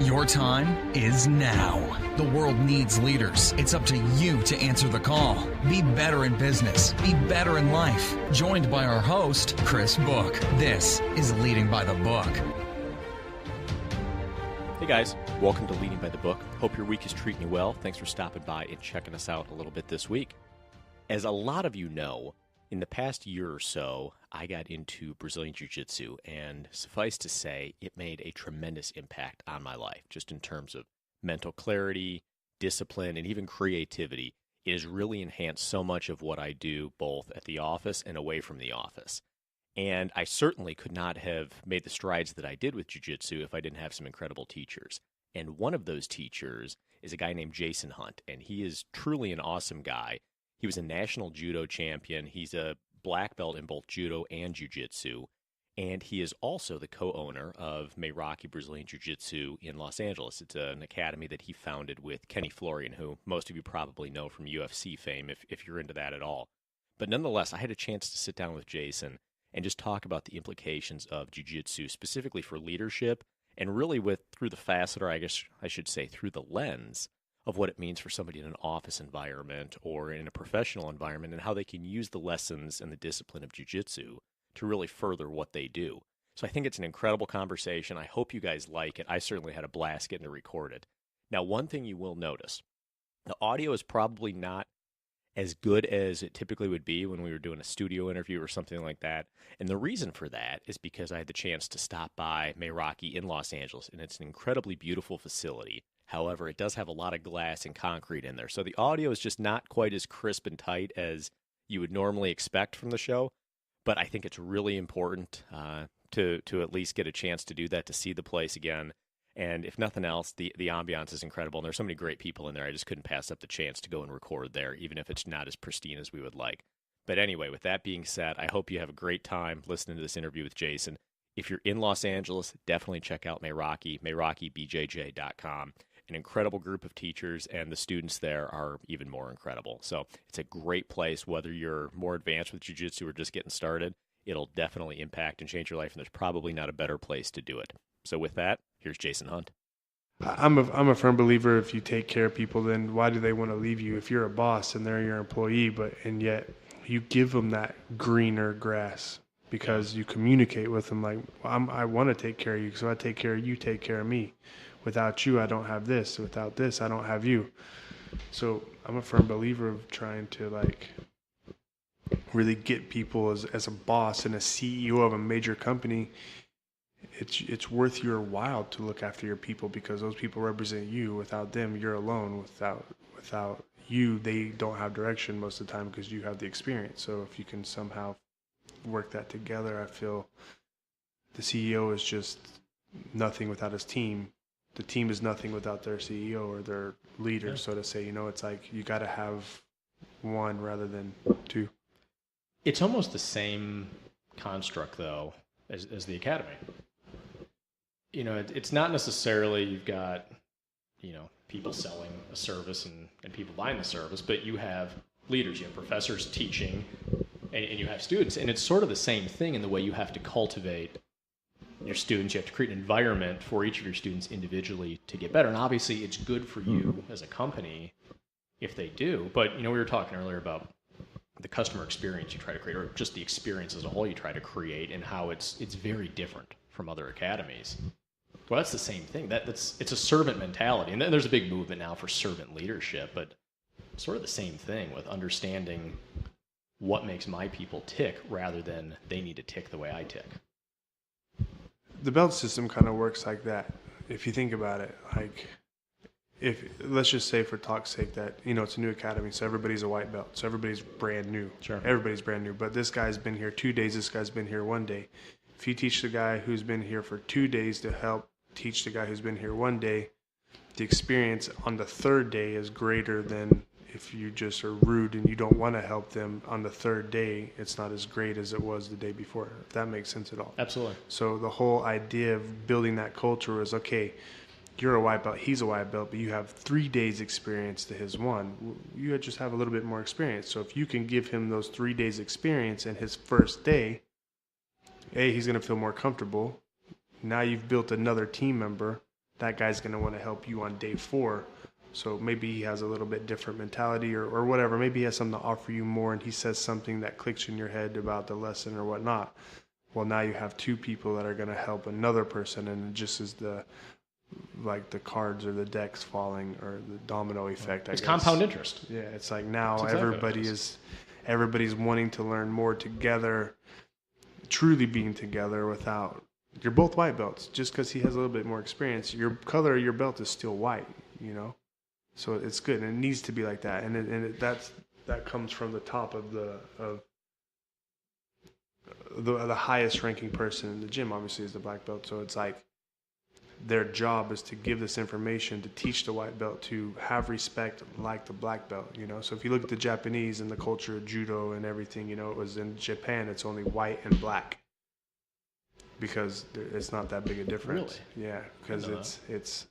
Your time is now. The world needs leaders. It's up to you to answer the call. Be better in business. Be better in life. Joined by our host, Chris Book. This is Leading by the Book. Hey guys, welcome to Leading by the Book. Hope your week is treating you well. Thanks for stopping by and checking us out a little bit this week. As a lot of you know, in the past year or so, I got into Brazilian Jiu Jitsu, and suffice to say, it made a tremendous impact on my life, just in terms of mental clarity, discipline, and even creativity. It has really enhanced so much of what I do, both at the office and away from the office. And I certainly could not have made the strides that I did with Jiu Jitsu if I didn't have some incredible teachers. And one of those teachers is a guy named Jason Hunt, and he is truly an awesome guy. He was a national judo champion. He's a black belt in both judo and jiu-jitsu. And he is also the co-owner of Meraki Brazillian Jiu Jitsu in Los Angeles. It's an academy that he founded with Kenny Florian, who most of you probably know from UFC fame if you're into that at all. But nonetheless, I had a chance to sit down with Jason and just talk about the implications of jiu-jitsu, specifically for leadership, and really through the facet, or I guess I should say through the lens of what it means for somebody in an office environment or in a professional environment, and how they can use the lessons and the discipline of jiu-jitsu to really further what they do. So I think it's an incredible conversation. I hope you guys like it. I certainly had a blast getting to record it. Now, one thing you will notice, the audio is probably not as good as it typically would be when we were doing a studio interview or something like that. And the reason for that is because I had the chance to stop by Meraki in Los Angeles, and it's an incredibly beautiful facility. However, it does have a lot of glass and concrete in there. So the audio is just not quite as crisp and tight as you would normally expect from the show. But I think it's really important to at least get a chance to do that, to see the place again. And if nothing else, the ambiance is incredible. And there's so many great people in there. I just couldn't pass up the chance to go and record there, even if it's not as pristine as we would like. But anyway, with that being said, I hope you have a great time listening to this interview with Jason. If you're in Los Angeles, definitely check out Meraki, MerakiBJJ.com. An incredible group of teachers, and the students there are even more incredible. So it's a great place, whether you're more advanced with jiu-jitsu or just getting started. It'll definitely impact and change your life, and there's probably not a better place to do it. So with that, here's Jason Hunt. I'm a firm believer, if you take care of people, then why do they want to leave you? If you're a boss and they're your employee, and yet you give them that greener grass because you communicate with them like, I want to take care of you, so I take care of you, take care of me. Without you, I don't have this. Without this, I don't have you. So I'm a firm believer of trying to really get people as a boss and a CEO of a major company. It's worth your while to look after your people, because those people represent you. Without them, you're alone. Without you, they don't have direction most of the time because you have the experience. So if you can somehow work that together, I feel the CEO is just nothing without his team. The team is nothing without their CEO or their leader, yeah. So to say, it's like you got to have one rather than two. It's almost the same construct, though, as the academy. It's not necessarily you've got, people selling a service and people buying the service, but you have leaders, you have professors teaching, and you have students. And it's sort of the same thing in the way you have to cultivate your students. You have to create an environment for each of your students individually to get better. And obviously it's good for you as a company if they do. But, we were talking earlier about the customer experience you try to create, or just the experience as a whole you try to create, and how it's very different from other academies. Well, that's the same thing. It's a servant mentality. And there's a big movement now for servant leadership, but sort of the same thing with understanding what makes my people tick rather than they need to tick the way I tick. The belt system kind of works like that. If you think about it, let's just say for talk's sake that, it's a new academy, so everybody's a white belt, so everybody's brand new. Sure. Everybody's brand new, but this guy's been here 2 days, this guy's been here 1 day. If you teach the guy who's been here for 2 days to help teach the guy who's been here 1 day, the experience on the third day is greater than if you just are rude and you don't want to help them on the third day. It's not as great as it was the day before, if that makes sense at all. Absolutely. So the whole idea of building that culture is, okay, you're a white belt, he's a white belt, but you have 3 days experience to his one. You just have a little bit more experience. So if you can give him those 3 days experience in his first day, he's going to feel more comfortable. Now you've built another team member that guy's going to want to help you on day 4. So maybe he has a little bit different mentality or whatever. Maybe he has something to offer you more, and he says something that clicks in your head about the lesson or whatnot. Well, now you have 2 people that are going to help another person, and it just is the cards or the decks falling, or the domino effect. It's compound interest. Yeah, it's like now exactly everybody's wanting to learn more together, truly being together without. You're both white belts. Just because he has a little bit more experience, your color of your belt is still white, you know. So it's good, and it needs to be like that, and that comes from the top of the highest ranking person in the gym. Obviously, is the black belt. So it's like their job is to give this information to teach the white belt to have respect like the black belt. You know. So if you look at the Japanese and the culture of judo and everything, you know, it was in Japan. It's only white and black because it's not that big a difference. Really? Yeah, because it's.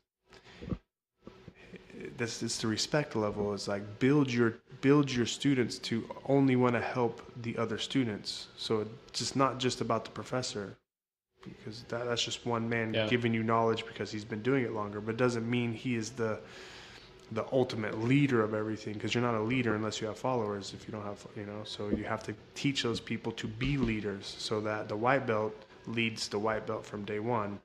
It's the respect level. It's like build your students to only want to help the other students. So it's just not just about the professor, because that's just one man giving you knowledge because he's been doing it longer. But it doesn't mean he is the ultimate leader of everything, because you're not a leader unless you have followers. If you don't have, you know, so you have to teach those people to be leaders, so that the white belt leads the white belt from day 1,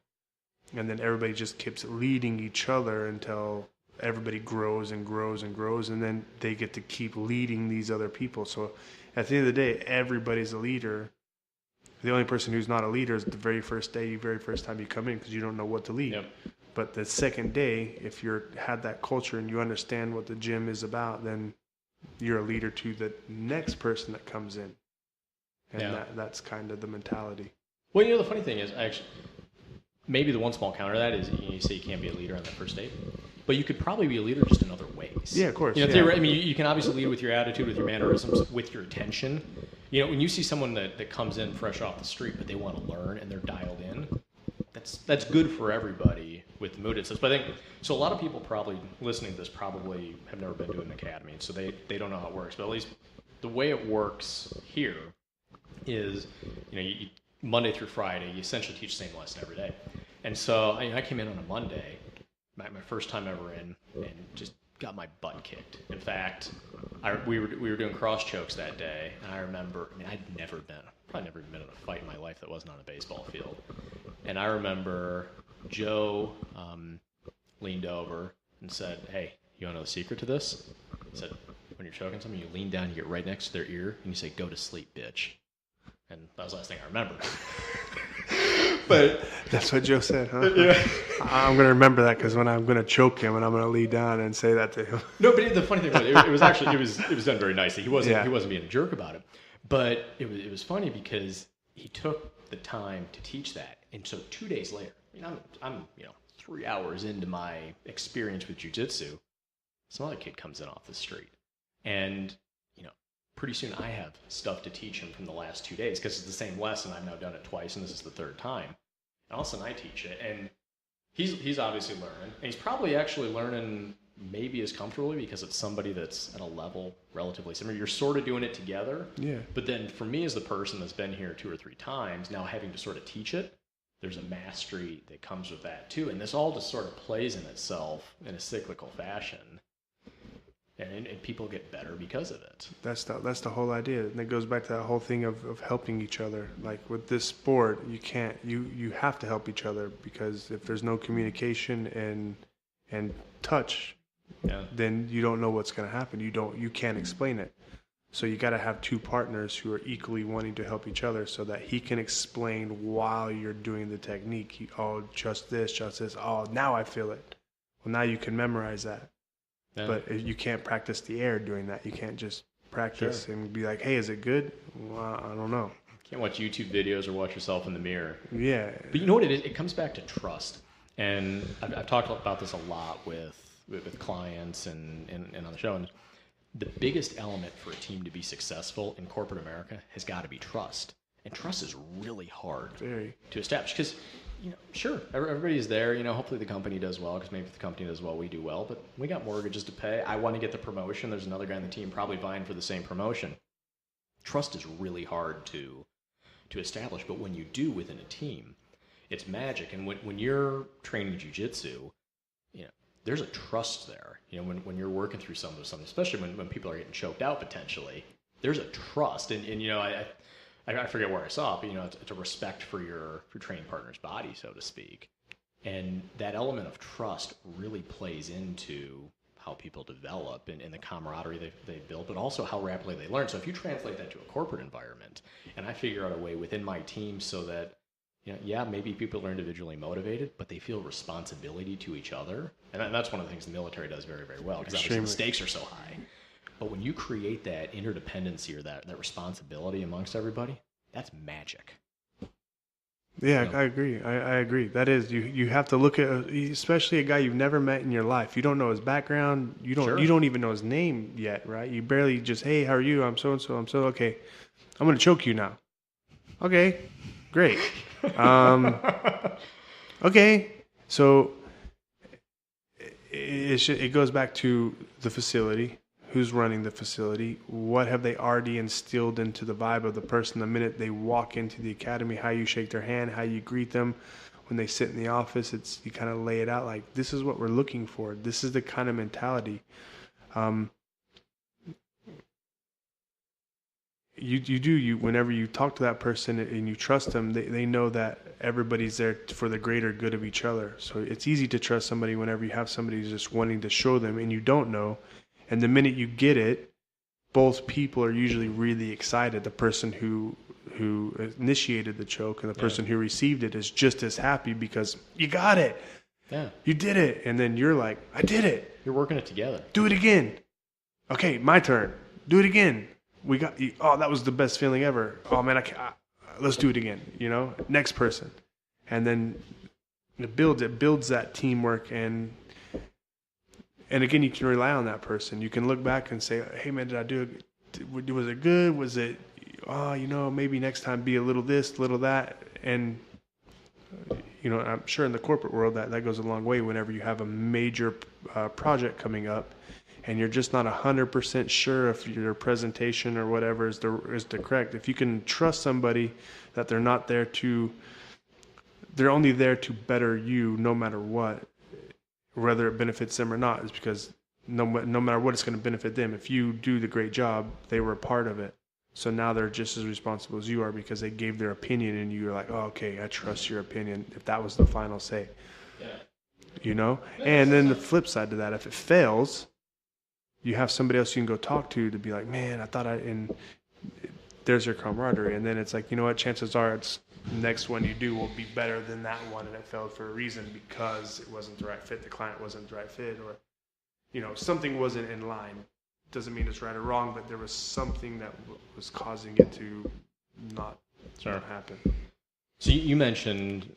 and then everybody just keeps leading each other until everybody grows and grows and grows, and then they get to keep leading these other people. So at the end of the day, everybody's a leader. The only person who's not a leader is the very first time you come in, because you don't know what to lead. Yep. But the second day, if you had that culture and you understand what the gym is about, then you're a leader to the next person that comes in. And that's kind of the mentality. Well, you know, the funny thing is, maybe the one small counter to that is you say you can't be a leader on the first date, but you could probably be a leader just in other ways. Yeah, of course. You know, I mean, you can obviously lead with your attitude, with your mannerisms, with your attention. You know, when you see someone that comes in fresh off the street, but they want to learn and they're dialed in, that's good for everybody with the mood it says. But I think, so a lot of people probably listening to this probably have never been to an academy, so they don't know how it works. But at least the way it works here is, you know, Monday through Friday, you essentially teach the same lesson every day. And so I came in on a Monday, my first time ever in, and just got my butt kicked. In fact, we were doing cross chokes that day, and I remember, I'd probably never been in a fight in my life that wasn't on a baseball field. And I remember Joe leaned over and said, "Hey, you want to know the secret to this?" He said, "When you're choking someone, you lean down, you get right next to their ear, and you say, 'Go to sleep, bitch.'" And that was the last thing I remembered. But that's what Joe said, huh? Yeah. I'm going to remember that, because when I'm going to choke him and I'm going to lean down and say that to him. No, but the funny thing was, it was actually it was done very nicely. He wasn't being a jerk about it, but it was funny because he took the time to teach that, and so 2 days later, I mean, I'm 3 hours into my experience with jiu-jitsu, some other kid comes in off the street, and pretty soon I have stuff to teach him from the last 2 days, because it's the same lesson. I've now done it twice, and this is the 3rd time. And all of a sudden I teach it, and he's obviously learning. And he's probably actually learning maybe as comfortably because it's somebody that's at a level relatively similar. You're sort of doing it together. Yeah. But then for me as the person that's been here 2 or 3 times, now having to sort of teach it, there's a mastery that comes with that too. And this all just sort of plays in itself in a cyclical fashion. And people get better because of it. That's the whole idea, and it goes back to that whole thing of helping each other. Like with this sport, you have to help each other, because if there's no communication and touch, then you don't know what's going to happen. You can't explain it. So you got to have 2 partners who are equally wanting to help each other, so that he can explain while you're doing the technique. Just this. Oh, now I feel it. Well, now you can memorize that. Yeah. But you can't practice the air doing that. You can't just practice and be like, "Hey, is it good?" Well, I don't know. You can't watch YouTube videos or watch yourself in the mirror. Yeah. But you know what it is? It comes back to trust. And I've talked about this a lot with clients and on the show. And the biggest element for a team to be successful in corporate America has got to be trust. And trust is really hard to establish, because sure, everybody's there. Hopefully the company does well, because maybe if the company does well, we do well. But we got mortgages to pay. I want to get the promotion. There's another guy on the team probably vying for the same promotion. Trust is really hard to establish, but when you do within a team, it's magic. And when you're training jiu-jitsu, you know, there's a trust there. You know, when you're working through something, especially when people are getting choked out potentially, there's a trust. And you know, I forget where I saw it, but you know, it's a respect for your training partner's body, so to speak. And that element of trust really plays into how people develop and the camaraderie they build, but also how rapidly they learn. So if you translate that to a corporate environment, and I figure out a way within my team so that, you know, yeah, maybe people are individually motivated, but they feel responsibility to each other. And that's one of the things the military does very, very well, because obviously the stakes are so high. But when you create that interdependency or that responsibility amongst everybody, that's magic. Yeah, you know? I agree. I agree. That is, you have to look at, especially a guy you've never met in your life. You don't know his background. You don't even know his name yet, right? You barely just, hey, how are you? I'm so and so. Okay, I'm gonna choke you now. Okay, great. Okay, so it goes back to the facility. Who's running the facility? What have they already instilled into the vibe of the person the minute they walk into the academy? How you shake their hand, how you greet them when they sit in the office. You kind of lay it out like, this is what we're looking for. This is the kind of mentality. Whenever you talk to that person and you trust them, they know that everybody's there for the greater good of each other. So it's easy to trust somebody whenever you have somebody who's just wanting to show them and you don't know. And the minute you get it, both people are usually really excited. The person who initiated the choke and the person who received it is just as happy because you got it. Yeah. You did it. And then you're like, I did it. You're working it together. Do it again. Okay, my turn. Do it again. We got you. Oh, that was the best feeling ever. Oh, man, let's do it again. You know, next person. And then it builds that teamwork. And again, you can rely on that person. You can look back and say, hey, man, did I do it? Was it good? Was it, maybe next time be a little this, little that. And, you know, I'm sure in the corporate world that goes a long way whenever you have a major project coming up and you're just not 100% sure if your presentation or whatever is the correct. If you can trust somebody that they're only there to better you no matter what, whether it benefits them or not, is because no matter what, it's going to benefit them. If you do the great job, they were a part of it. So now they're just as responsible as you are because they gave their opinion and you're like, oh, okay, I trust your opinion if that was the final say. Yeah. You know? And then the flip side to that, if it fails, you have somebody else you can go talk to be like, man, and there's your camaraderie. And then it's like, you know what, chances are it's next one you do will be better than that one and it failed for a reason because it wasn't the right fit, the client wasn't the right fit, or you know, something wasn't in line. Doesn't mean it's right or wrong, but there was something that was causing it to not happen. So you mentioned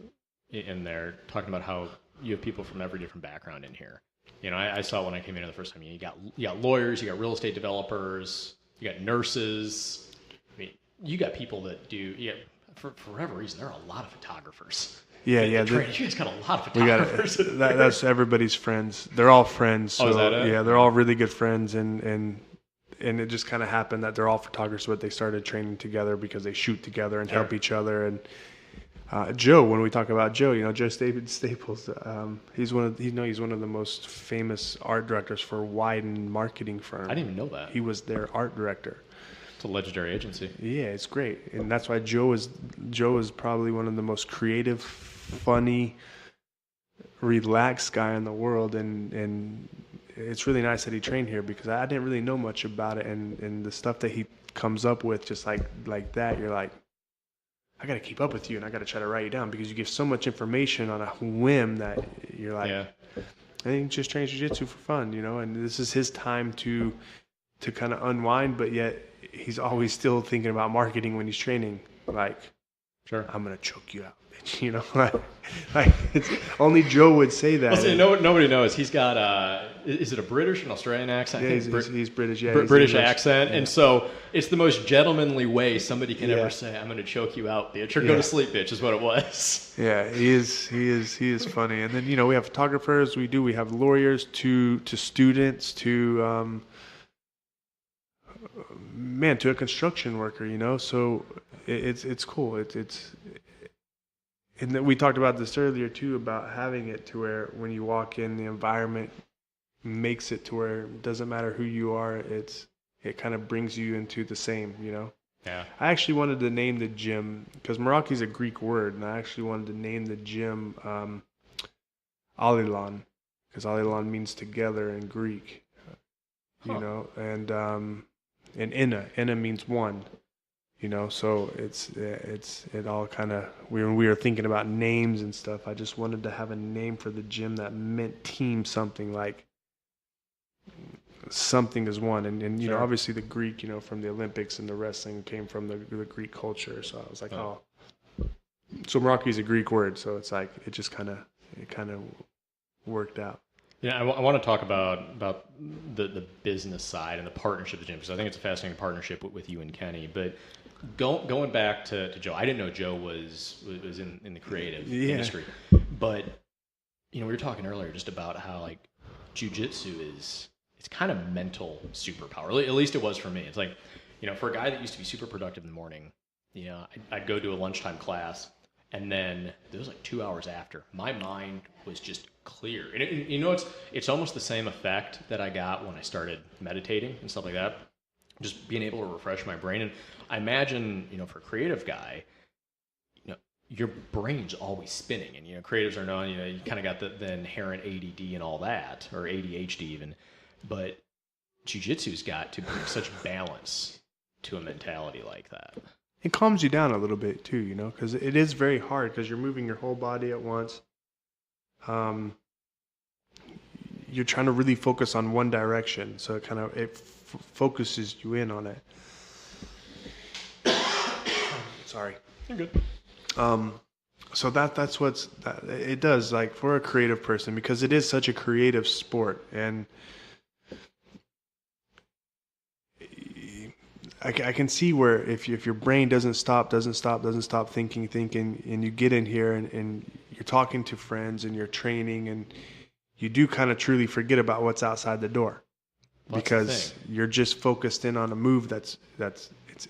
in there talking about how you have people from every different background in here. You know, I saw when I came in the first time, you got lawyers, you got real estate developers, you got nurses. I mean, you got people that do, for whatever reason, there are a lot of photographers. Yeah. You guys got a lot of photographers. That's everybody's friends. They're all friends. So, is that it? Yeah, they're all really good friends, and it just kind of happened that they're all photographers, but they started training together because they shoot together and help each other. And Joe, when we talk about Joe, you know, Joe Staples, he's one of the most famous art directors for Wyden marketing firm. I didn't even know that. He was their art director. It's a legendary agency. Yeah, it's great, and that's why Joe is probably one of the most creative, funny, relaxed guy in the world, and it's really nice that he trained here because I didn't really know much about it, and the stuff that he comes up with, just like that, you're like, I got to keep up with you, and I got to try to write you down because you give so much information on a whim that you're like, I think just train jiu-jitsu for fun, you know, and this is his time to kind of unwind, but yet he's always still thinking about marketing when he's training. Like, sure, I'm gonna choke you out, bitch. You know, like it's only Joe would say that. Well, see, nobody knows. He's got is it a British and Australian accent? Yeah, he's British. Yeah, British accent, and so it's the most gentlemanly way somebody can ever say, "I'm gonna choke you out, bitch," or "Go to sleep, bitch," is what it was. Yeah, he is funny. And then you know we have photographers. We have lawyers to students to to a construction worker, you know. So it's cool. and then we talked about this earlier too, about having it to where when you walk in, the environment makes it to where it doesn't matter who you are. It kind of brings you into the same, you know? Yeah. I actually wanted to name the gym, because Meraki is a Greek word, and I actually wanted to name the gym Alilon, because Alilon means together in Greek, you know, and Inna means one, you know, so it all kind of, when we were thinking about names and stuff, I just wanted to have a name for the gym that meant team something, like something is one, and you know, obviously the Greek, you know, from the Olympics and the wrestling came from the Greek culture, so I was like, so Meraki is a Greek word, so it's like it kind of worked out. Yeah, I want to talk about the business side and the partnership of the gym, because I think it's a fascinating partnership with you and Kenny. But going back to Joe, I didn't know Joe was in the creative industry, but you know, we were talking earlier just about how like jiu-jitsu it's kind of mental superpower. At least it was for me. It's like, you know, for a guy that used to be super productive in the morning, you know, I'd go to a lunchtime class, and then there was like 2 hours after, my mind was just clear. And you know, it's almost the same effect that I got when I started meditating and stuff like that. Just being able to refresh my brain. And I imagine, you know, for a creative guy, you know, your brain's always spinning. And, you know, creatives are known, you know, you kind of got the inherent ADD and all that, or ADHD even. But jiu-jitsu's got to bring such balance to a mentality like that. It calms you down a little bit too, you know, because it is very hard because you're moving your whole body at once. You're trying to really focus on one direction, so it kind of focuses you in on it. Sorry. You're good. So that's what's it does, like, for a creative person, because it is such a creative sport, and I can see where if your brain doesn't stop thinking, and you get in here and you're talking to friends and you're training, and you do kind of truly forget about what's outside the door, because you're just focused in on a move that's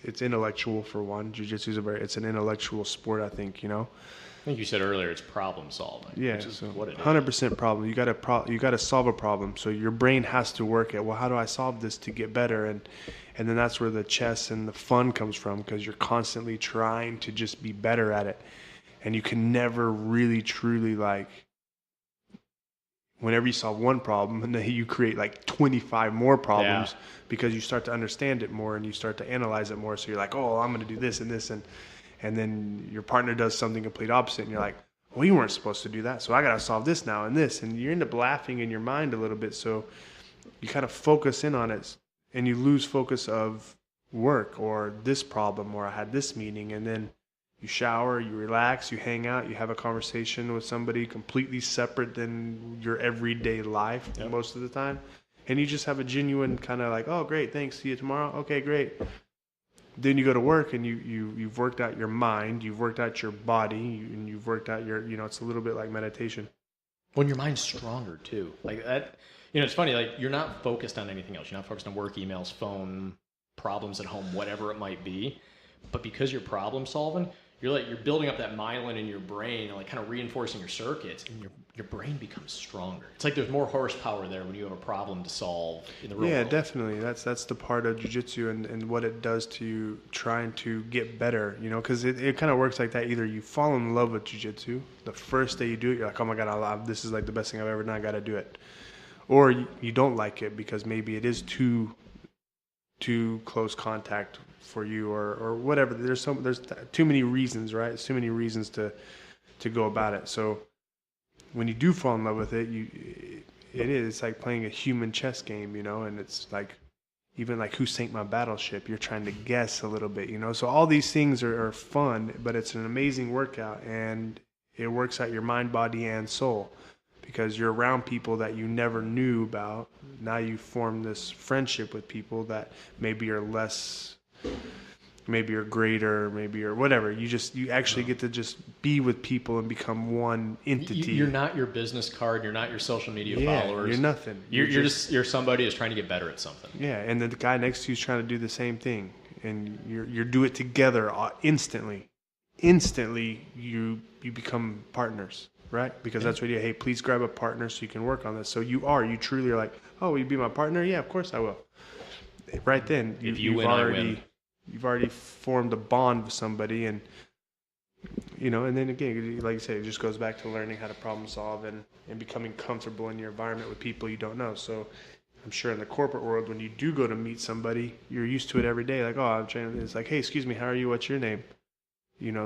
it's intellectual for one. Jiu-jitsu it's an intellectual sport, I think, you know. I think you said earlier it's problem solving. Yeah, which is so what it 100% problem. You got to solve a problem. So your brain has to work at, well, how do I solve this to get better? And then that's where the chess and the fun comes from, because you're constantly trying to just be better at it. And you can never really truly, like, whenever you solve one problem, and then you create like 25 more problems, because you start to understand it more and you start to analyze it more. So you're like, oh, I'm going to do this and this, and then your partner does something complete opposite, and you're like, well, you weren't supposed to do that, so I got to solve this now and this. And you end up laughing in your mind a little bit, so you kind of focus in on it, and you lose focus of work or this problem, or I had this meeting, and then you shower, you relax, you hang out, you have a conversation with somebody completely separate than your everyday life most of the time, and you just have a genuine kind of like, oh, great, thanks, see you tomorrow, okay, great. Then you go to work, and you've worked out your mind, you've worked out your body, and you've worked out your, you know, it's a little bit like meditation. When your mind's stronger too, like that, you know, it's funny, like you're not focused on anything else. You're not focused on work, emails, phone, problems at home, whatever it might be. But because you're problem solving, you're building up that myelin in your brain, like kind of reinforcing your circuits, and your brain becomes stronger. It's like there's more horsepower there when you have a problem to solve in the real world. Yeah, definitely. That's the part of jiu-jitsu and what it does to you trying to get better, you know, because it kind of works like that. Either you fall in love with jiu-jitsu, the first day you do it, you're like, oh my God, this is like the best thing I've ever done, I got to do it. Or you don't like it because maybe it is too close contact for you, or whatever. There's too many reasons, right? There's too many reasons to go about it. So when you do fall in love with it, it's like playing a human chess game, you know, and it's like, even like who sank my battleship, you're trying to guess a little bit, you know. So all these things are fun, but it's an amazing workout, and it works out your mind, body, and soul, because you're around people that you never knew about. Now you form this friendship with people that maybe are less, maybe you're greater, maybe you're whatever. You actually get to just be with people and become one entity. You're not your business card. You're not your social media followers. You're nothing. You're somebody who's trying to get better at something. Yeah, and the guy next to you is trying to do the same thing, and you do it together instantly. instantly you become partners, right? Because that's what you, hey, please grab a partner so you can work on this. So you truly are like, oh, will you be my partner? Yeah, of course I will. Right then, you've already formed a bond with somebody, and and then again, like you said, it just goes back to learning how to problem solve and becoming comfortable in your environment with people you don't know. So I'm sure in the corporate world, when you do go to meet somebody, you're used to it every day. Like, oh, I'm trying. It's like, hey, excuse me, how are you? What's your name?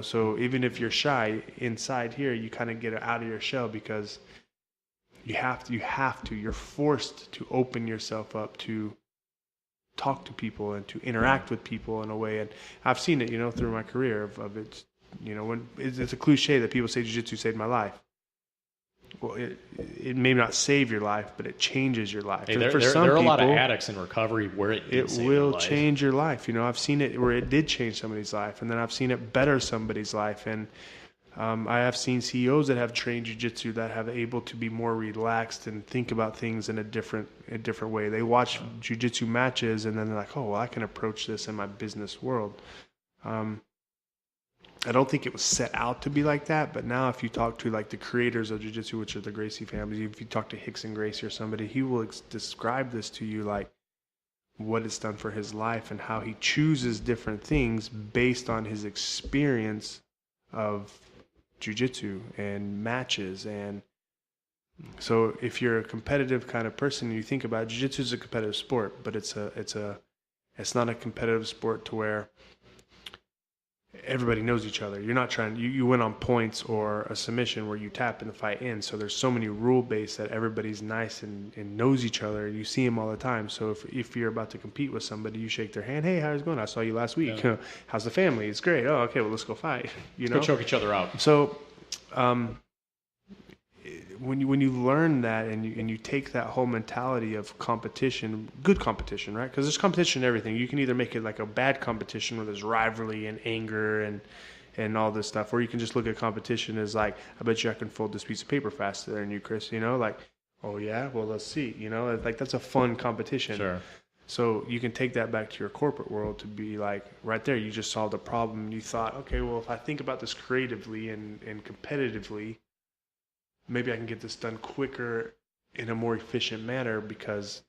So even if you're shy inside here, you kind of get out of your shell because you're forced to open yourself up to talk to people and to interact with people in a way. And I've seen it, through my career of it. When it's a cliche that people say jiu-jitsu saved my life. Well, it may not save your life, but it changes your life. Hey, there are a lot of addicts in recovery where it will change your life. I've seen it where it did change somebody's life, and then I've seen it better somebody's life. And I have seen CEOs that have trained jiu-jitsu that have able to be more relaxed and think about things in a different way. They watch jiu-jitsu matches, and then they're like, oh, well, I can approach this in my business world. I don't think it was set out to be like that, but now if you talk to like the creators of jiu-jitsu, which are the Gracie families, if you talk to Hickson Gracie or somebody, he will describe this to you like what it's done for his life and how he chooses different things based on his experience of jiu-jitsu and matches. And so if you're a competitive kind of person and you think about it, jiu-jitsu is a competitive sport, but it's not a competitive sport to where everybody knows each other. You're not trying, you win on points or a submission where you tap and the fight ends. So there's so many rule based that everybody's nice and knows each other. You see them all the time. So if you're about to compete with somebody, you shake their hand. Hey, how's it going? I saw you last week. Yeah. How's the family? It's great. Oh, okay. Well, let's go fight. Go choke each other out. So, when you learn that and you take that whole mentality of competition, good competition, right? Because there's competition in everything. You can either make it like a bad competition where there's rivalry and anger and all this stuff, or you can just look at competition as like, I bet you I can fold this piece of paper faster than you, Chris. Like, oh yeah, well let's see. Like that's a fun competition. Sure. So you can take that back to your corporate world to be like, right there, you just solved a problem. And you thought, okay, well if I think about this creatively and competitively, maybe I can get this done quicker in a more efficient manner, because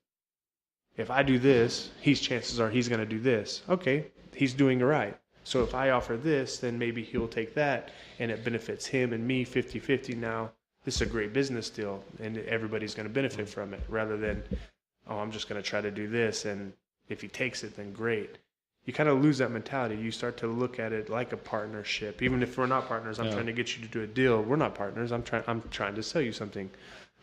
if I do this, chances are he's going to do this. Okay, he's doing it right. So if I offer this, then maybe he'll take that, and it benefits him and me 50-50 now. This is a great business deal, and everybody's going to benefit from it, rather than, oh, I'm just going to try to do this, and if he takes it, then great. You kind of lose that mentality. You start to look at it like a partnership. Even if we're not partners, I'm trying to get you to do a deal. We're not partners. I'm trying to sell you something.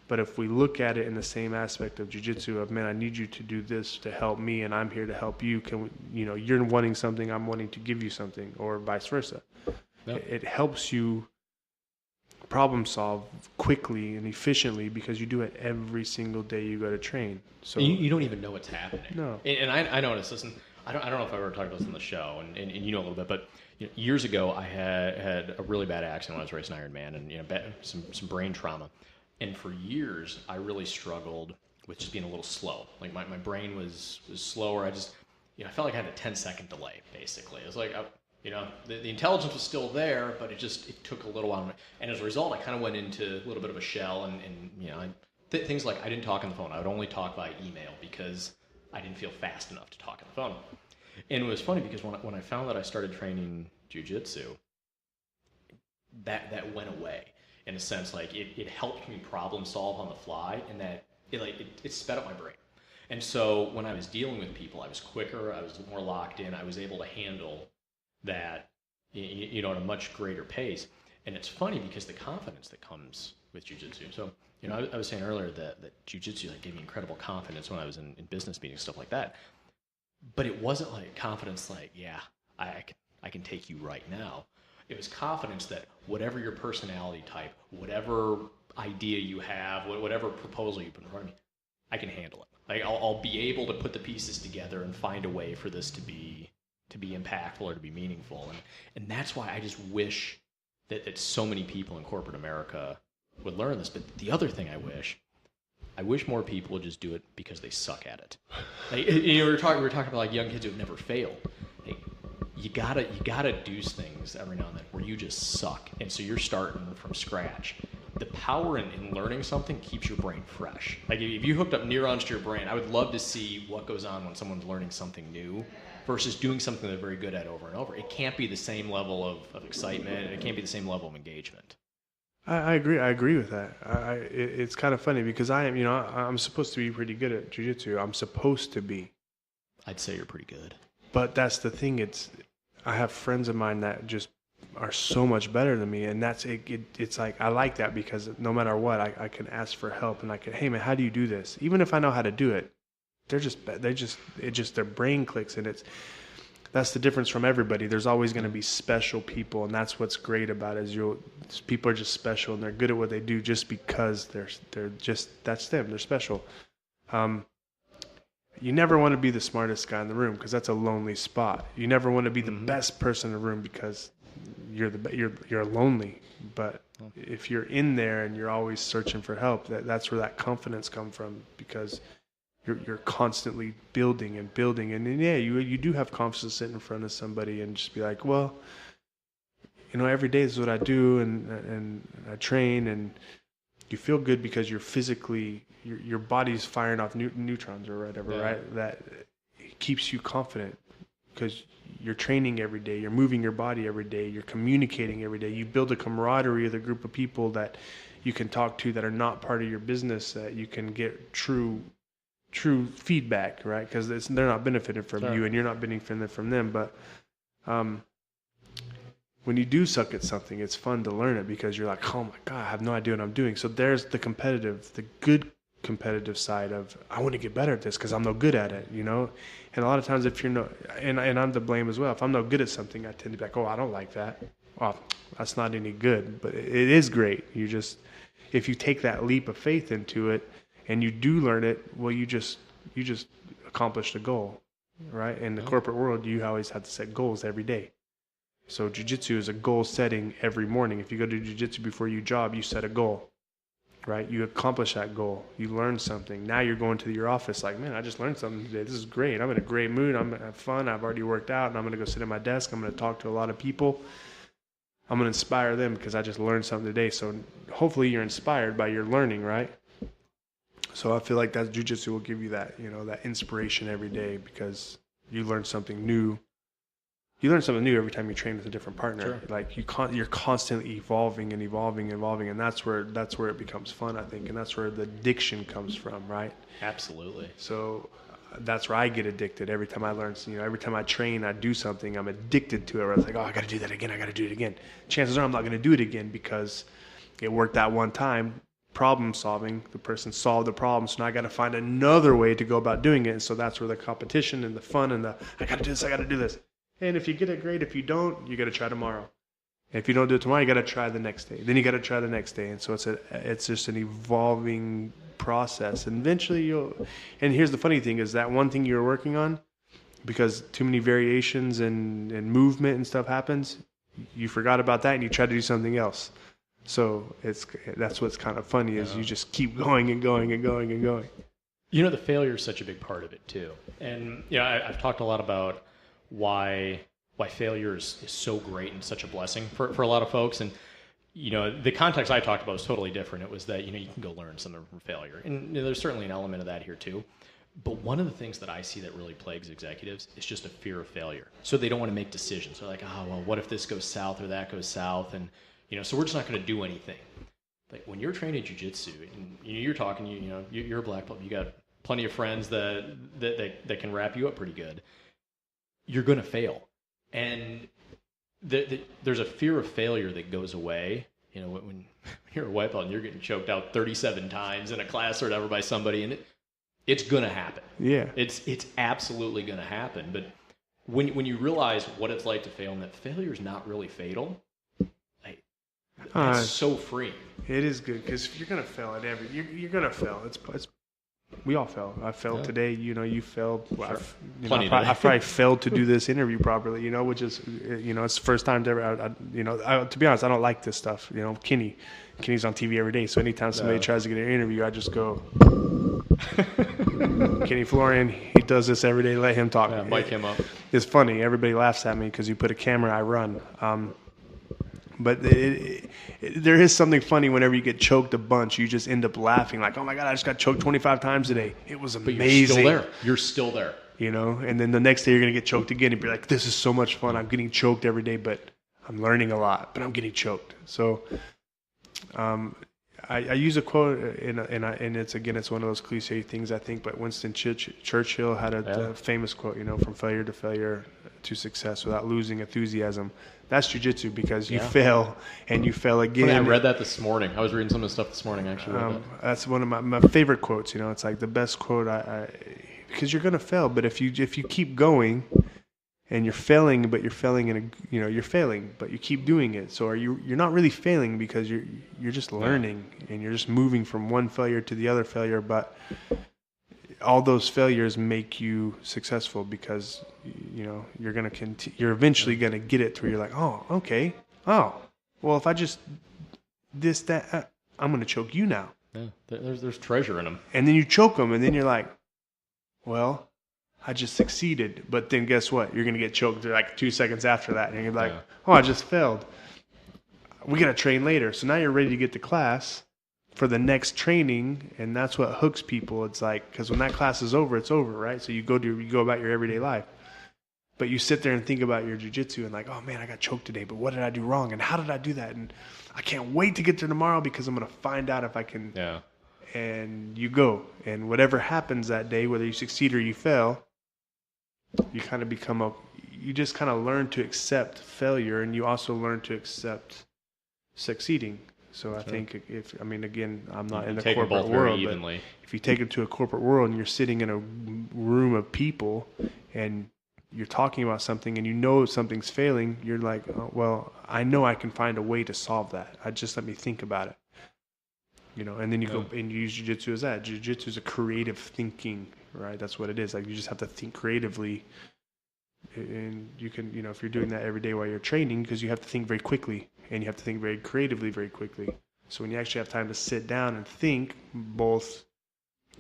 But if we look at it in the same aspect of jiu-jitsu of, man, I need you to do this to help me, and I'm here to help you. Can we, you're wanting something, I'm wanting to give you something, or vice versa. Yep. It helps you problem solve quickly and efficiently because you do it every single day you go to train. So you don't even know what's happening. No. And I noticed this, and I don't know if I ever talked about this on the show, and you know a little bit, but years ago I had a really bad accident when I was racing Ironman, and some brain trauma. And for years I really struggled with just being a little slow. Like my brain was slower. I just I felt like I had a 10-second delay basically. It was like the intelligence was still there, but it took a little while. And as a result, I kind of went into a little bit of a shell, and things like I didn't talk on the phone. I would only talk by email because I didn't feel fast enough to talk on the phone. And it was funny because when I found that I started training jiu-jitsu, that went away in a sense. Like it helped me problem solve on the fly, and that it sped up my brain. And so when I was dealing with people, I was quicker, I was more locked in, I was able to handle that at a much greater pace. And it's funny because the confidence that comes with jiu-jitsu. So I was saying earlier that jiu-jitsu gave me incredible confidence when I was in business meetings, stuff like that. But it wasn't like confidence like, yeah, I can take you right now. It was confidence that whatever your personality type, whatever idea you have, whatever proposal you put in front of me, I can handle it. Like I'll be able to put the pieces together and find a way for this to be impactful or to be meaningful. And that's why I just wish that so many people in corporate America would learn this. But the other thing I wish more people would just do it because they suck at it. Like, we were talking about like young kids who have never failed. Hey, you gotta do things every now and then where you just suck, and so you're starting from scratch. The power in learning something keeps your brain fresh. Like if you hooked up neurons to your brain, I would love to see what goes on when someone's learning something new versus doing something they're very good at over and over. It can't be the same level of excitement, and it can't be the same level of engagement. I agree with that. It's kind of funny because I'm supposed to be pretty good at jiu-jitsu. I'm supposed to be. I'd say you're pretty good. But that's the thing. I have friends of mine that just are so much better than me, and that's it. It's like I like that because no matter what, I can ask for help, and I can, hey man, how do you do this? Even if I know how to do it, their brain clicks, and that's the difference from everybody. There's always going to be special people, and that's what's great about it is people are just special, and they're good at what they do just because they're just that's them. They're special. You never want to be the smartest guy in the room because that's a lonely spot. You never want to be the best person in the room because you're lonely. But if you're in there and you're always searching for help, that's where that confidence comes from, because you're constantly building and building. And then, yeah, you do have confidence to sit in front of somebody and just be like, well, every day is what I do, and I train, and you feel good because you're physically, your body's firing off neutrons or whatever, right? That keeps you confident because you're training every day, you're moving your body every day, you're communicating every day. You build a camaraderie with a group of people that you can talk to that are not part of your business, that you can get true feedback, right? Because they're not benefiting from you, and you're not benefiting from them. But when you do suck at something, it's fun to learn it because you're like, oh my God, I have no idea what I'm doing. So there's the good competitive side of, I want to get better at this because I'm no good at it, And a lot of times if you're no, and I'm to blame as well. If I'm no good at something, I tend to be like, oh, I don't like that. Well, that's not any good, but it is great. If you take that leap of faith into it and you do learn it, well, you just accomplished a goal, right? In the corporate world, you always have to set goals every day. So jiu-jitsu is a goal setting every morning. If you go to jiu-jitsu before you job, you set a goal, right? You accomplish that goal. You learn something. Now you're going to your office like, man, I just learned something today. This is great. I'm in a great mood. I'm going to have fun. I've already worked out, and I'm going to go sit at my desk. I'm going to talk to a lot of people. I'm going to inspire them because I just learned something today. So hopefully you're inspired by your learning, right? So I feel like that jiu-jitsu will give you that, that inspiration every day because you learn something new. You learn something new every time you train with a different partner. Sure. Like you're constantly evolving, and that's where it becomes fun, I think, and that's where the addiction comes from, right? Absolutely. So that's where I get addicted. Every time I learn, every time I train, I do something, I'm addicted to it. Where I was like, oh, I got to do that again. I got to do it again. Chances are I'm not going to do it again because it worked that one time. Problem solving, the person solved the problem, so now I got to find another way to go about doing it. And so that's where the competition and the fun and I got to do this. And if you get it, great. If you don't, you got to try tomorrow. And if you don't do it tomorrow, you got to try the next day. Then you got to try the next day. And so it's just an evolving process. And eventually and here's the funny thing is that one thing you're working on, because too many variations and movement and stuff happens, you forgot about that and you try to do something else. So that's what's kind of funny is you just keep going and going and going and going. The failure is such a big part of it too. And I've talked a lot about why failure is so great and such a blessing for a lot of folks. And the context I talked about was totally different. It was that you can go learn something from failure, and there's certainly an element of that here too. But one of the things that I see that really plagues executives is just a fear of failure. So they don't want to make decisions. They're like, oh well, what if this goes south or that goes south, and so we're just not going to do anything. Like when you're training jiu-jitsu and you're talking, you're a black belt, you got plenty of friends that can wrap you up pretty good. You're going to fail. And there's a fear of failure that goes away. When you're a white belt and you're getting choked out 37 times in a class or whatever by somebody, and it's going to happen. Yeah. It's absolutely going to happen. But when you realize what it's like to fail and that failure is not really fatal, it's so freeing. It is good because if you're going to fail at you're going to fail. We all fail. I failed today. You failed. Well, sure. I probably failed to do this interview properly. Which is, it's the first time ever. To be honest, I don't like this stuff. Kenny's on TV every day. So anytime somebody tries to get an interview, I just go. Kenny Florian, he does this every day. Let him talk. Yeah, mic him up. It's funny. Everybody laughs at me because you put a camera, I run. But there is something funny whenever you get choked a bunch. You just end up laughing like, oh, my God, I just got choked 25 times today. It was amazing. But you're still there. You're still there. You know, and then the next day you're going to get choked again and be like, this is so much fun. I'm getting choked every day, but I'm learning a lot, but I'm getting choked. So I use a quote, and it's one of those cliche things, I think, but Winston Churchill had a famous quote, you know, from failure to failure to success without losing enthusiasm. That's jiu-jitsu, because you fail and you fail again. I read that this morning. I was reading some of the stuff this morning, actually. That's one of my favorite quotes. You know, it's like the best quote because you're going to fail, but if you keep going and you're failing, but you're failing you're failing, but you keep doing it. So you're not really failing, because you're just learning and you're just moving from one failure to the other failure, but all those failures make you successful, because you know you're eventually going to get it to where you're like, oh, okay, oh, well, if I just I'm going to choke you now. Yeah, there's treasure in them. And then you choke them, and then you're like, well, I just succeeded. But then guess what? You're going to get choked like 2 seconds after that, and you're like, oh, I just failed. We got to train later. So now you're ready to get to class for the next training, and that's what hooks people. It's like, because when that class is over, it's over, right? So you go about your everyday life. But you sit there and think about your jiu-jitsu and like, oh, man, I got choked today, but what did I do wrong? And how did I do that? And I can't wait to get there tomorrow, because I'm going to find out if I can. Yeah. And you go. And whatever happens that day, whether you succeed or you fail, you kind of you just kind of learn to accept failure, and you also learn to accept succeeding. So I think again, I'm not in the corporate world, but if you take it to a corporate world and you're sitting in a room of people and you're talking about something and you know something's failing, you're like, oh, well, I know I can find a way to solve that. Just let me think about it. You know, and then you go and you use jiu-jitsu as that. Jiu-jitsu is a creative thinking, right? That's what it is. Like, you just have to think creatively, and you can, you know, if you're doing that every day while you're training, because you have to think very quickly and you have to think very creatively very quickly. So when you actually have time to sit down and think both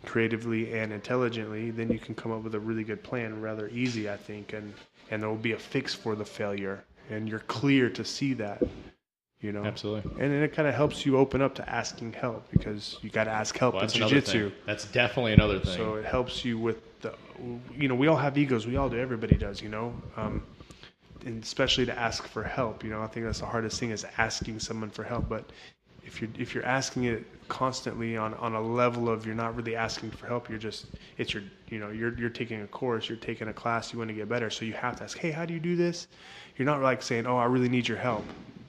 creatively and intelligently, then you can come up with a really good plan rather easy, I think, and there will be a fix for the failure, and you're clear to see that. You know, absolutely, and then it kind of helps you open up to asking help, because you got to ask help in jiu-jitsu. That's definitely another thing. So it helps you with we all have egos. We all do. Everybody does. You know, and especially to ask for help. You know, I think that's the hardest thing, is asking someone for help. But if you're asking it constantly on a level of you're not really asking for help, you're taking a course, you're taking a class, you want to get better. So you have to ask, hey, how do you do this? You're not like saying, oh, I really need your help.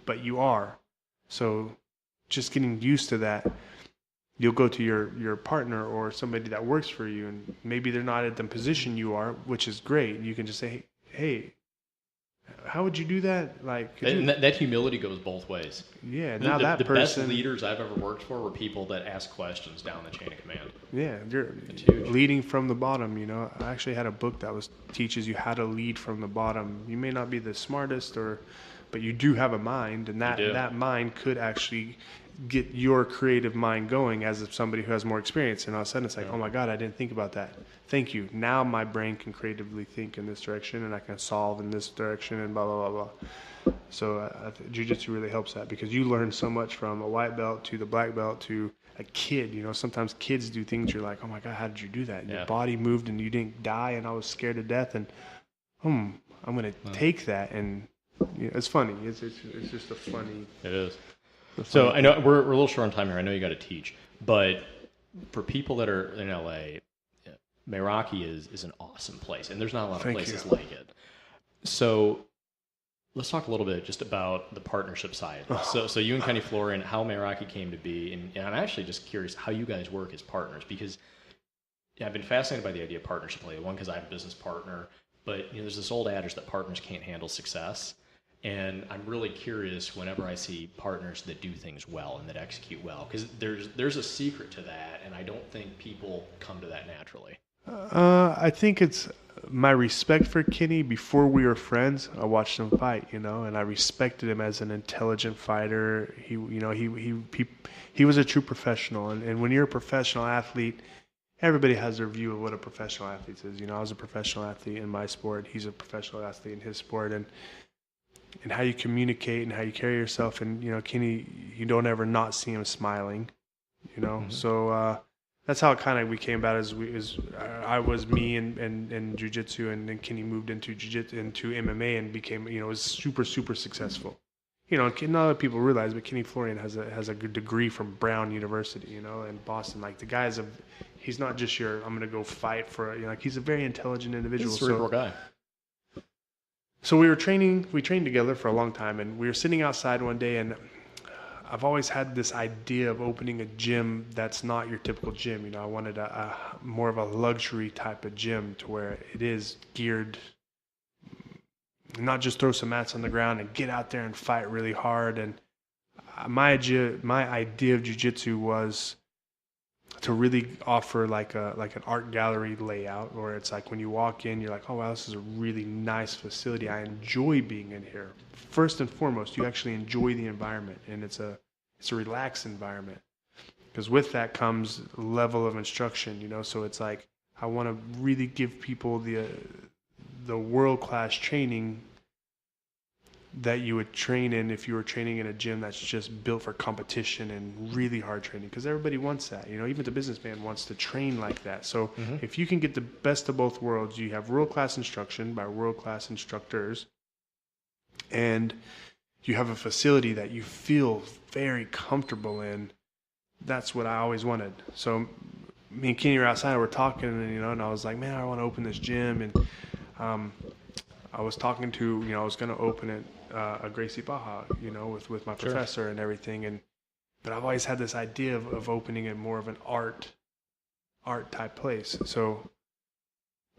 But you are. So just getting used to that, you'll go to your partner or somebody that works for you, and maybe they're not at the position you are, which is great. You can just say, hey, how would you do that? Like, that humility goes both ways. Yeah. Now the best leaders I've ever worked for were people that ask questions down the chain of command. Yeah, you're leading from the bottom. You know, I actually had a book that teaches you how to lead from the bottom. You may not be the smartest but you do have a mind, and that mind could actually get your creative mind going as somebody who has more experience. And all of a sudden it's like, oh my God, I didn't think about that. Thank you. Now my brain can creatively think in this direction, and I can solve in this direction, and blah, blah, blah, blah. So jiu-jitsu really helps that, because you learn so much from a white belt to the black belt to a kid. You know, sometimes kids do things you're like, oh my God, how did you do that? Your body moved and you didn't die, and I was scared to death, and I'm going to take that, and it's funny. It's just a funny. It is. So I know we're a little short on time here. I know you got to teach, but for people that are in LA, Meraki is an awesome place, and there's not a lot of places like it. So let's talk a little bit just about the partnership side. So you and Kenny Florian, how Meraki came to be, and I'm actually just curious how you guys work as partners, because I've been fascinated by the idea of partnership lately. One, because I have a business partner, but there's this old adage that partners can't handle success. And I'm really curious whenever I see partners that do things well and that execute well, because there's a secret to that, and I don't think people come to that naturally. I think it's my respect for Kenny. Before we were friends, I watched him fight, and I respected him as an intelligent fighter. He was a true professional, and when you're a professional athlete, everybody has their view of what a professional athlete is. You know, I was a professional athlete in my sport. He's a professional athlete in his sport, and how you communicate and how you carry yourself. And, you know, Kenny, you don't ever not see him smiling, you know? Mm-hmm. So, that's how it kind of we came about. I was me and jiu-jitsu, and then Kenny moved into jiu-jitsu, into MMA, and became, you know, was super successful. You know, not a lot of people realize, but Kenny Florian has a good degree from Brown University, you know, in Boston. Like, the guy's he's not just I'm going to go fight for, you know, like, he's a very intelligent individual. He's a cerebral guy. So we trained together for a long time, and we were sitting outside one day, and I've always had this idea of opening a gym that's not your typical gym. You know, I wanted a more of a luxury type of gym to where it is geared, not just throw some mats on the ground and get out there and fight really hard. And my idea of jiu-jitsu was to really offer like an art gallery layout, where it's like when you walk in, you're like, oh wow, this is a really nice facility. I enjoy being in here. First and foremost, you actually enjoy the environment, and it's a relaxed environment, because with that comes a level of instruction, you know. So it's like, I want to really give people the world-class training that you would train in if you were training in a gym that's just built for competition and really hard training, because everybody wants that, you know. Even the businessman wants to train like that. So if you can get the best of both worlds, you have world-class instruction by world-class instructors, and you have a facility that you feel very comfortable in. That's what I always wanted. So me and Kenny were outside, we're talking, and, you know, and I was like, man, I want to open this gym. And I was talking to, you know, I was going to open it a Gracie Baja, you know, with my professor and everything. But I've always had this idea of opening it more of an art type place. So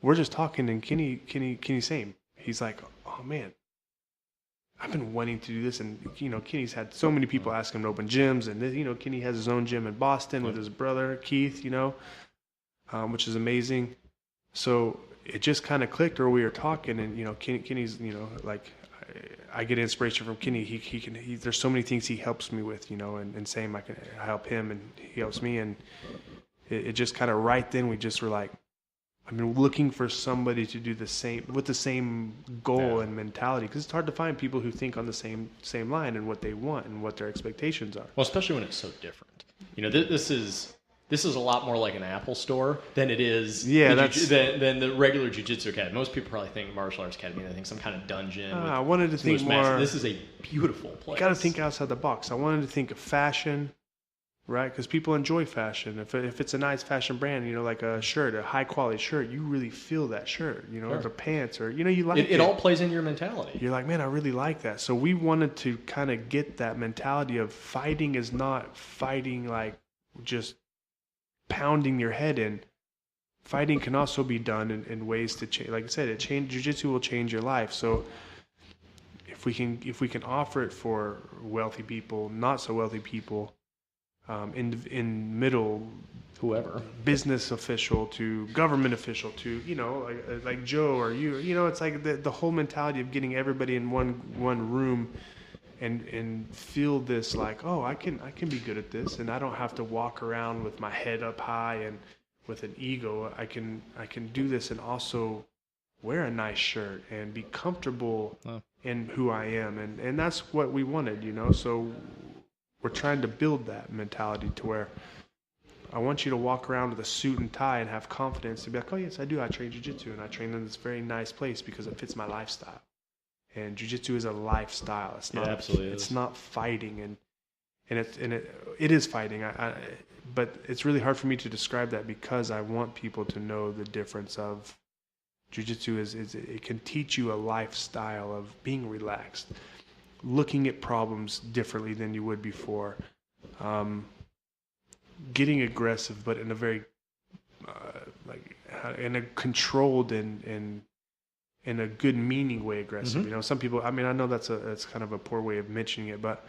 we're just talking, and Kenny same. He's like, oh man, I've been wanting to do this. And, you know, Kenny's had so many people ask him to open gyms, and, you know, Kenny has his own gym in Boston with his brother Keith, you know, which is amazing. So it just kind of clicked, or we were talking, and, you know, Kenny's, you know, like, I get inspiration from Kenny. He there's so many things he helps me with, you know, and same, I can help him and he helps me. And it just kind of right then, we just were like, I've been looking for somebody to do the same, with the same goal and mentality, because it's hard to find people who think on the same line and what they want and what their expectations are. Well, especially when it's so different. You know, this is a lot more like an Apple store than it is than the regular jiu-jitsu academy. Most people probably think martial arts academy, they think some kind of dungeon. I wanted to think more. This is a beautiful place. You got to think outside the box. I wanted to think of fashion, right? Because people enjoy fashion. If it's a nice fashion brand, you know, like a shirt, a high quality shirt, you really feel that shirt, you know, or the pants, or, you know, you like it. It all plays into your mentality. You're like, man, I really like that. So we wanted to kind of get that mentality of fighting is not fighting like just pounding your head in. Fighting can also be done in ways to change. Like I said, jiu-jitsu will change your life. So if we can offer it for wealthy people, not so wealthy people, in middle, whoever, business official to government official to, you know, like Joe or you know, it's like the whole mentality of getting everybody in one room and feel this like, oh, I can be good at this, and I don't have to walk around with my head up high and with an ego. I can do this and also wear a nice shirt and be comfortable in who I am, and that's what we wanted, you know. So we're trying to build that mentality to where I want you to walk around with a suit and tie and have confidence to be like, oh yes, I do. I train jiu-jitsu, and I train in this very nice place because it fits my lifestyle. And jiu-jitsu is a lifestyle. It's not. Absolutely it's not fighting, and it is fighting. But it's really hard for me to describe that, because I want people to know the difference of jiu-jitsu is it can teach you a lifestyle of being relaxed, looking at problems differently than you would before, getting aggressive, but in a very in a controlled and in a good meaning way aggressive. You know, some people, I mean, I know that's kind of a poor way of mentioning it, but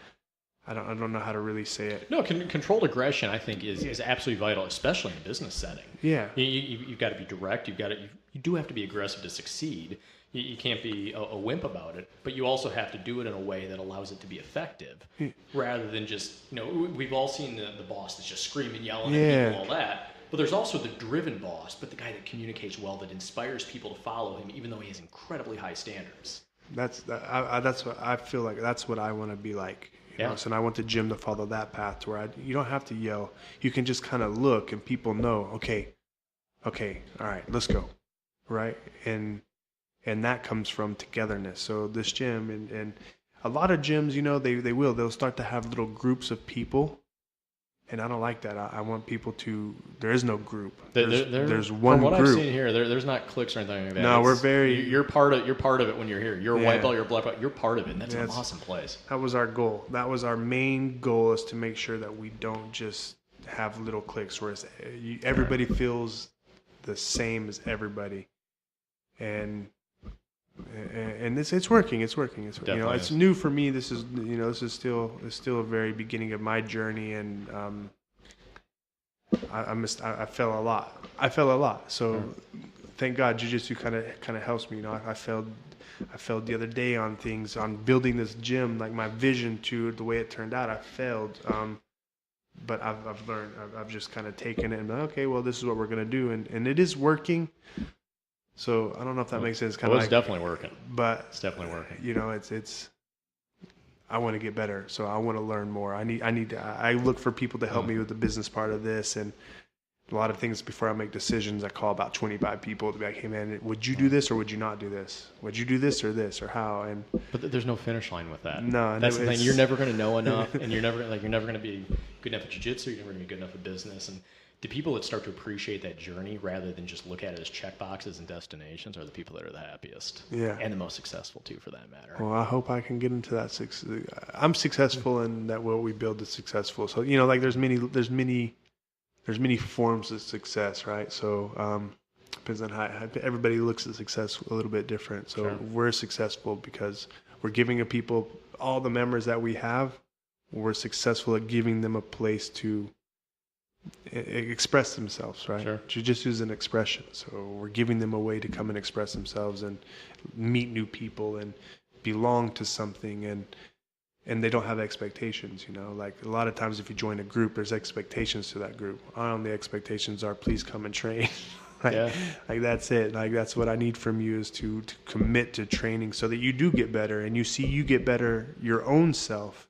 I don't know how to really say it. No, controlled aggression, I think, is absolutely vital, especially in a business setting. Yeah. You've got to be direct. You do have to be aggressive to succeed. You can't be a wimp about it, but you also have to do it in a way that allows it to be effective, rather than just, you know, we've all seen the boss that's just screaming, yelling at people, all that. But there's also the driven boss, but the guy that communicates well, that inspires people to follow him, even though he has incredibly high standards. That's what I feel like. That's what I want to be like. You know? So, and I want the gym to follow that path to where you don't have to yell. You can just kind of look, and people know. Okay, all right, let's go, right? And that comes from togetherness. So this gym and a lot of gyms, you know, they'll start to have little groups of people. And I don't like that. I want people to. There is no group. There's one group. From what I've seen here, there's not cliques or anything like that. No, we're very. You're part of it when you're here. You're a white belt. You're a black belt. You're part of it. And that's an awesome place. That was our goal. That was our main goal, is to make sure that we don't just have little cliques where everybody feels the same as everybody, and it's working. It's working. You know, it's new for me. This is still a very beginning of my journey, and I fell a lot. So thank God, jiu-jitsu kind of helps me. You know, I failed the other day on things, on building this gym, like my vision to the way it turned out. I failed, but I've learned. I've just kind of taken it and been, okay, well, this is what we're gonna do, and it is working. So I don't know if that makes sense. It's definitely working. But it's definitely working. You know, it's. I want to get better, so I want to learn more. I look for people to help me with the business part of this, and a lot of things before I make decisions. I call about 25 people to be like, hey man, would you do this or would you not do this? Would you do this or how? But there's no finish line with that. No, that's the thing. You're never going to know enough, and you're never going to be good enough at jiu-jitsu. You're never going to be good enough at business, and the people that start to appreciate that journey rather than just look at it as check boxes and destinations are the people that are the happiest. Yeah. And the most successful too, for that matter. Well, I hope I can get into that. I'm successful, and that what we build is successful. So, you know, like there's many forms of success, right? So, depends on how everybody looks at success a little bit different. So We're successful because we're giving people all the memories that we have. We're successful at giving them a place to express themselves, right? Sure. Jiu-jitsu is an expression, so we're giving them a way to come and express themselves and meet new people and belong to something, and they don't have expectations, you know. Like a lot of times if you join a group, there's expectations to that group. Our only expectations are please come and train. Like that's it. Like that's what I need from you, is to commit to training so that you do get better, and you get better your own self.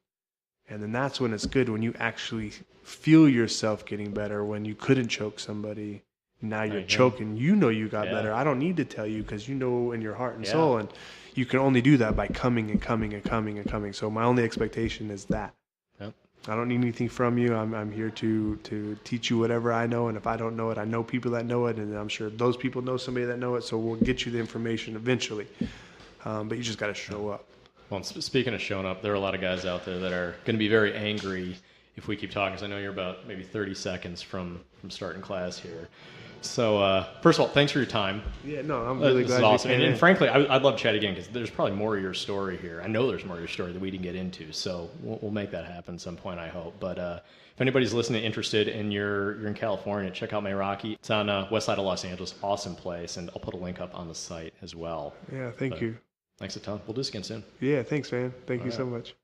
And then that's when it's good, when you actually feel yourself getting better, when you couldn't choke somebody. Now you're choking. You know you got better. I don't need to tell you, because you know in your heart and soul. And you can only do that by coming and coming and coming and coming. So my only expectation is that. Yep. I don't need anything from you. I'm here to teach you whatever I know. And if I don't know it, I know people that know it. And I'm sure those people know somebody that know it. So we'll get you the information eventually. But you just got to show up. Well, speaking of showing up, there are a lot of guys out there that are going to be very angry if we keep talking, because I know you're about maybe 30 seconds from starting class here. So, first of all, thanks for your time. Yeah, no, I'm really glad you awesome. came in. And frankly, I'd love to chat again, because there's probably more of your story here. I know there's more of your story that we didn't get into, so we'll make that happen at some point, I hope. But if anybody's listening, interested, and you're in California, check out Meraki. It's on west side of Los Angeles. Awesome place, and I'll put a link up on the site as well. Yeah, thank you. Thanks a ton. We'll do this again soon. Yeah, thanks, man. Thank you so much.